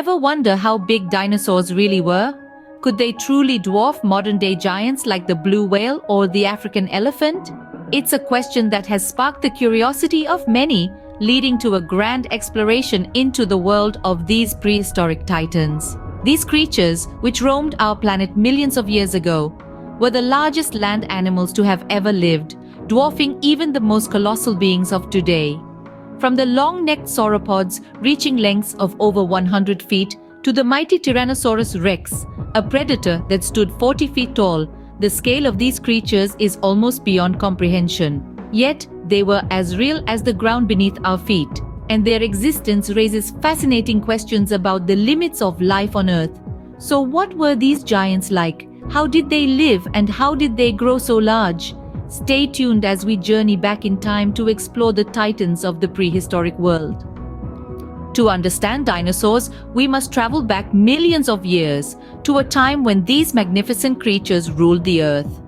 Ever wonder how big dinosaurs really were? Could they truly dwarf modern-day giants like the blue whale or the African elephant? It's a question that has sparked the curiosity of many, leading to a grand exploration into the world of these prehistoric titans. These creatures, which roamed our planet millions of years ago, were the largest land animals to have ever lived, dwarfing even the most colossal beings of today. From the long-necked sauropods reaching lengths of over 100 feet to the mighty Tyrannosaurus rex, a predator that stood 40 feet tall, the scale of these creatures is almost beyond comprehension. Yet, they were as real as the ground beneath our feet, and their existence raises fascinating questions about the limits of life on Earth. So what were these giants like? How did they live and how did they grow so large? Stay tuned as we journey back in time to explore the titans of the prehistoric world. To understand dinosaurs, we must travel back millions of years to a time when these magnificent creatures ruled the Earth.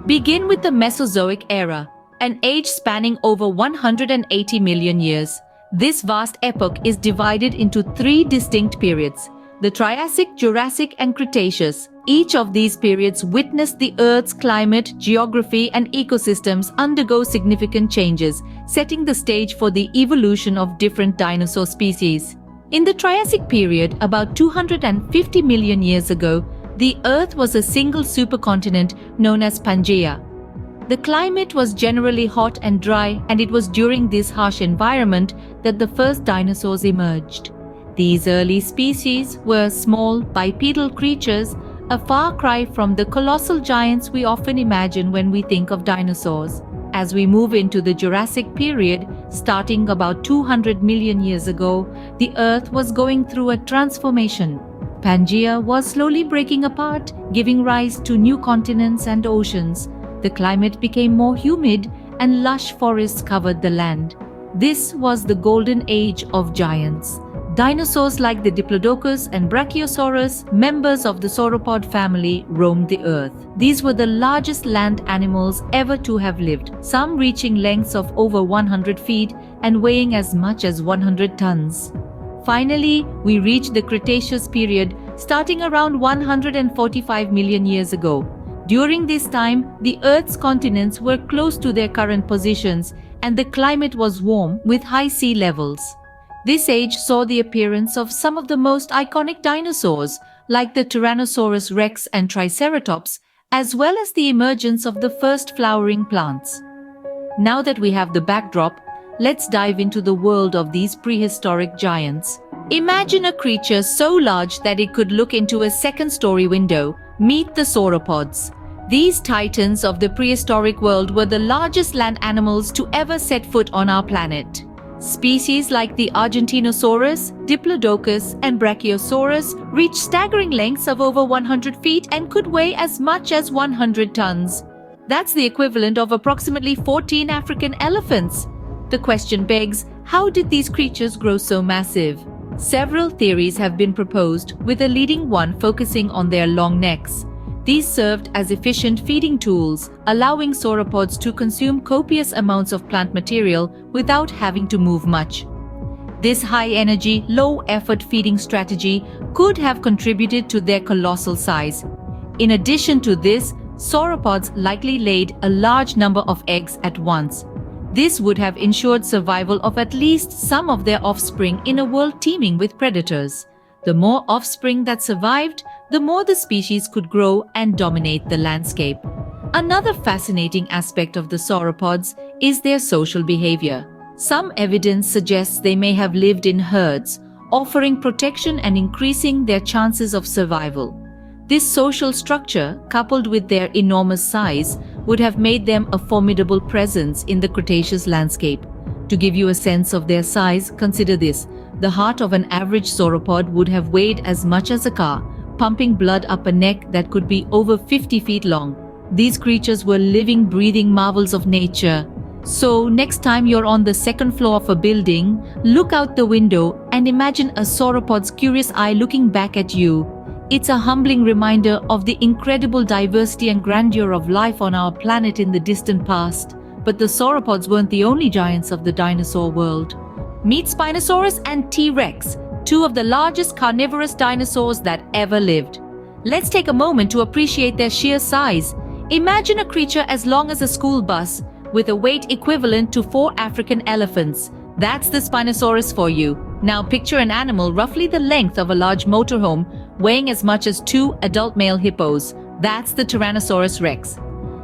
Begin with the Mesozoic era, an age spanning over 180 million years. This vast epoch is divided into three distinct periods: the Triassic, Jurassic, and Cretaceous. Each of these periods witnessed the Earth's climate, geography, and ecosystems undergo significant changes, setting the stage for the evolution of different dinosaur species. In the Triassic period, about 250 million years ago, the Earth was a single supercontinent known as Pangaea. The climate was generally hot and dry, and it was during this harsh environment that the first dinosaurs emerged. These early species were small, bipedal creatures, a far cry from the colossal giants we often imagine when we think of dinosaurs. As we move into the Jurassic period, starting about 200 million years ago, the Earth was going through a transformation. Pangaea was slowly breaking apart, giving rise to new continents and oceans. The climate became more humid, and lush forests covered the land. This was the golden age of giants. Dinosaurs like the Diplodocus and Brachiosaurus, members of the sauropod family, roamed the Earth. These were the largest land animals ever to have lived, some reaching lengths of over 100 feet and weighing as much as 100 tons. Finally, we reach the Cretaceous period, starting around 145 million years ago. During this time, the Earth's continents were close to their current positions, and the climate was warm with high sea levels. This age saw the appearance of some of the most iconic dinosaurs, like the Tyrannosaurus rex and Triceratops, as well as the emergence of the first flowering plants. Now that we have the backdrop, let's dive into the world of these prehistoric giants. Imagine a creature so large that it could look into a second-story window. Meet the sauropods. These titans of the prehistoric world were the largest land animals to ever set foot on our planet. Species like the Argentinosaurus, Diplodocus, and Brachiosaurus reached staggering lengths of over 100 feet and could weigh as much as 100 tons. That's the equivalent of approximately 14 African elephants. The question begs, how did these creatures grow so massive? Several theories have been proposed, with a leading one focusing on their long necks. These served as efficient feeding tools, allowing sauropods to consume copious amounts of plant material without having to move much. This high-energy, low-effort feeding strategy could have contributed to their colossal size. In addition to this, sauropods likely laid a large number of eggs at once. This would have ensured survival of at least some of their offspring in a world teeming with predators. The more offspring that survived, the more the species could grow and dominate the landscape. Another fascinating aspect of the sauropods is their social behavior. Some evidence suggests they may have lived in herds, offering protection and increasing their chances of survival. This social structure, coupled with their enormous size, would have made them a formidable presence in the Cretaceous landscape. To give you a sense of their size, consider this. The heart of an average sauropod would have weighed as much as a car, pumping blood up a neck that could be over 50 feet long. These creatures were living, breathing marvels of nature. So, next time you're on the second floor of a building, look out the window and imagine a sauropod's curious eye looking back at you. It's a humbling reminder of the incredible diversity and grandeur of life on our planet in the distant past. But the sauropods weren't the only giants of the dinosaur world. Meet Spinosaurus and T-Rex. two of the largest carnivorous dinosaurs that ever lived. Let's take a moment to appreciate their sheer size. Imagine a creature as long as a school bus, with a weight equivalent to 4 African elephants. That's the Spinosaurus for you. Now picture an animal roughly the length of a large motorhome, weighing as much as 2 adult male hippos. That's the Tyrannosaurus rex.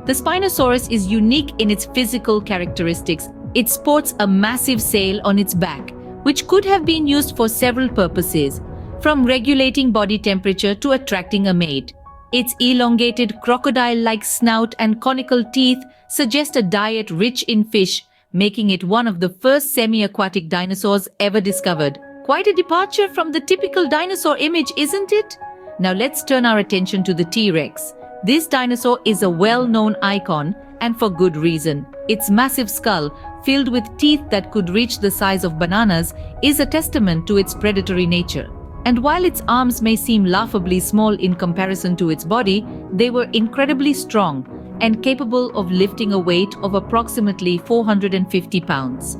The Spinosaurus is unique in its physical characteristics. It sports a massive sail on its back, which could have been used for several purposes, from regulating body temperature to attracting a mate. Its elongated crocodile-like snout and conical teeth suggest a diet rich in fish, making it one of the first semi-aquatic dinosaurs ever discovered. Quite a departure from the typical dinosaur image, isn't it? Now let's turn our attention to the T-Rex. This dinosaur is a well-known icon, and for good reason. Its massive skull, filled with teeth that could reach the size of bananas, is a testament to its predatory nature. And while its arms may seem laughably small in comparison to its body, they were incredibly strong and capable of lifting a weight of approximately 450 pounds.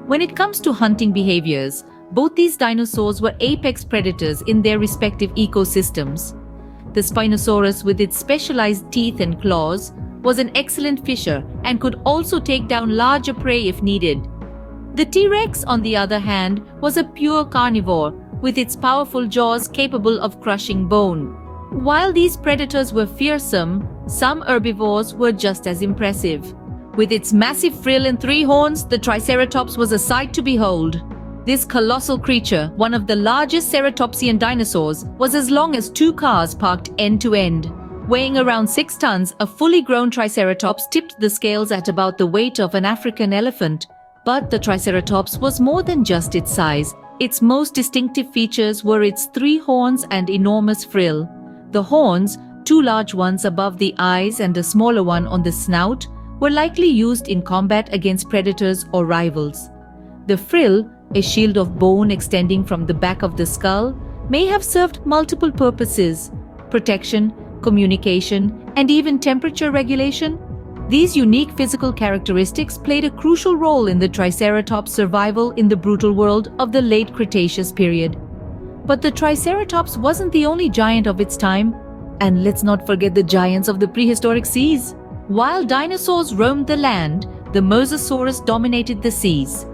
When it comes to hunting behaviors, both these dinosaurs were apex predators in their respective ecosystems. The Spinosaurus, with its specialized teeth and claws, was an excellent fisher and could also take down larger prey if needed. The T-Rex, on the other hand, was a pure carnivore, with its powerful jaws capable of crushing bone. While these predators were fearsome, some herbivores were just as impressive. With its massive frill and 3 horns, the Triceratops was a sight to behold. This colossal creature, one of the largest ceratopsian dinosaurs, was as long as 2 cars parked end to end. Weighing around 6 tons, a fully grown Triceratops tipped the scales at about the weight of an African elephant. But the Triceratops was more than just its size. Its most distinctive features were its 3 horns and enormous frill. The horns, 2 large ones above the eyes and a smaller one on the snout, were likely used in combat against predators or rivals. The frill, a shield of bone extending from the back of the skull, may have served multiple purposes: protection, communication, and even temperature regulation. These unique physical characteristics played a crucial role in the Triceratops' survival in the brutal world of the late Cretaceous period. But the Triceratops wasn't the only giant of its time, and let's not forget the giants of the prehistoric seas. While dinosaurs roamed the land, the Mosasaurus dominated the seas.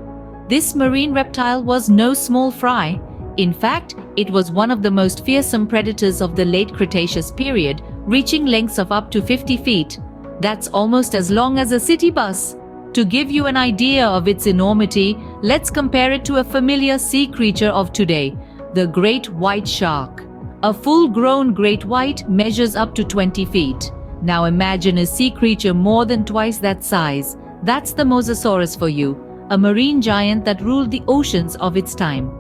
This marine reptile was no small fry. In fact, it was one of the most fearsome predators of the late Cretaceous period, reaching lengths of up to 50 feet. That's almost as long as a city bus. To give you an idea of its enormity, let's compare it to a familiar sea creature of today, the great white shark. A full-grown great white measures up to 20 feet. Now imagine a sea creature more than twice that size. That's the Mosasaurus for you, a marine giant that ruled the oceans of its time.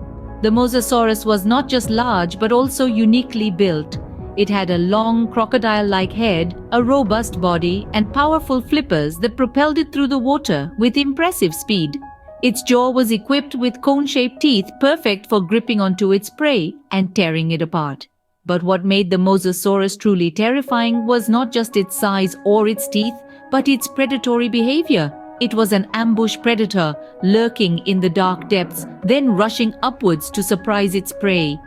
The Mosasaurus was not just large but also uniquely built. It had a long crocodile-like head, a robust body, and powerful flippers that propelled it through the water with impressive speed. Its jaw was equipped with cone-shaped teeth perfect for gripping onto its prey and tearing it apart. But what made the Mosasaurus truly terrifying was not just its size or its teeth, but its predatory behavior. It was an ambush predator, lurking in the dark depths, then rushing upwards to surprise its prey.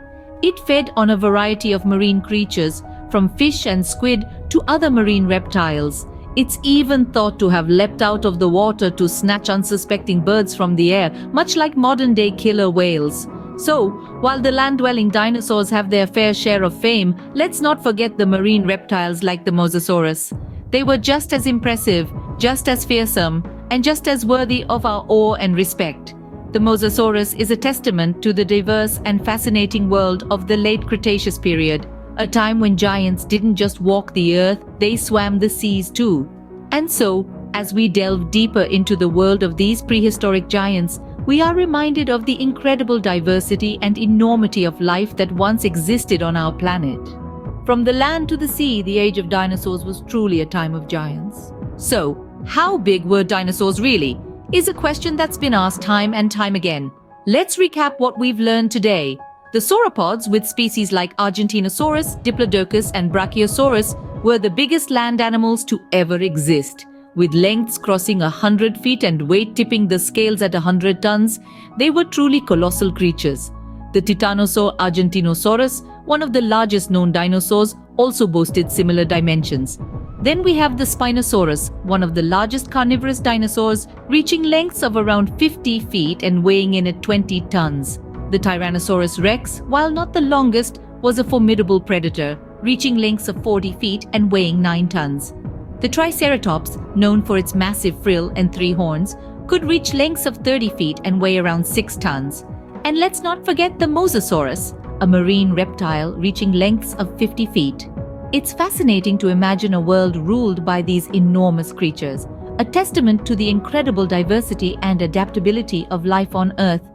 It fed on a variety of marine creatures, from fish and squid to other marine reptiles. It's even thought to have leapt out of the water to snatch unsuspecting birds from the air, much like modern-day killer whales. So, while the land-dwelling dinosaurs have their fair share of fame, let's not forget the marine reptiles like the Mosasaurus. They were just as impressive, just as fearsome, and just as worthy of our awe and respect. The Mosasaurus is a testament to the diverse and fascinating world of the late Cretaceous period, a time when giants didn't just walk the earth, they swam the seas too. And so, as we delve deeper into the world of these prehistoric giants, we are reminded of the incredible diversity and enormity of life that once existed on our planet. From the land to the sea, the age of dinosaurs was truly a time of giants. So, how big were dinosaurs really? Is a question that's been asked time and time again. Let's recap what we've learned today. The sauropods, with species like Argentinosaurus, Diplodocus, and Brachiosaurus, were the biggest land animals to ever exist. With lengths crossing 100 feet and weight tipping the scales at 100 tons, they were truly colossal creatures. The Titanosaur argentinosaurus, one of the largest known dinosaurs, also boasted similar dimensions. Then we have the Spinosaurus, one of the largest carnivorous dinosaurs, reaching lengths of around 50 feet and weighing in at 20 tons. The Tyrannosaurus rex, while not the longest, was a formidable predator, reaching lengths of 40 feet and weighing 9 tons. The Triceratops, known for its massive frill and 3 horns, could reach lengths of 30 feet and weigh around 6 tons. And let's not forget the Mosasaurus, a marine reptile reaching lengths of 50 feet. It's fascinating to imagine a world ruled by these enormous creatures, a testament to the incredible diversity and adaptability of life on Earth.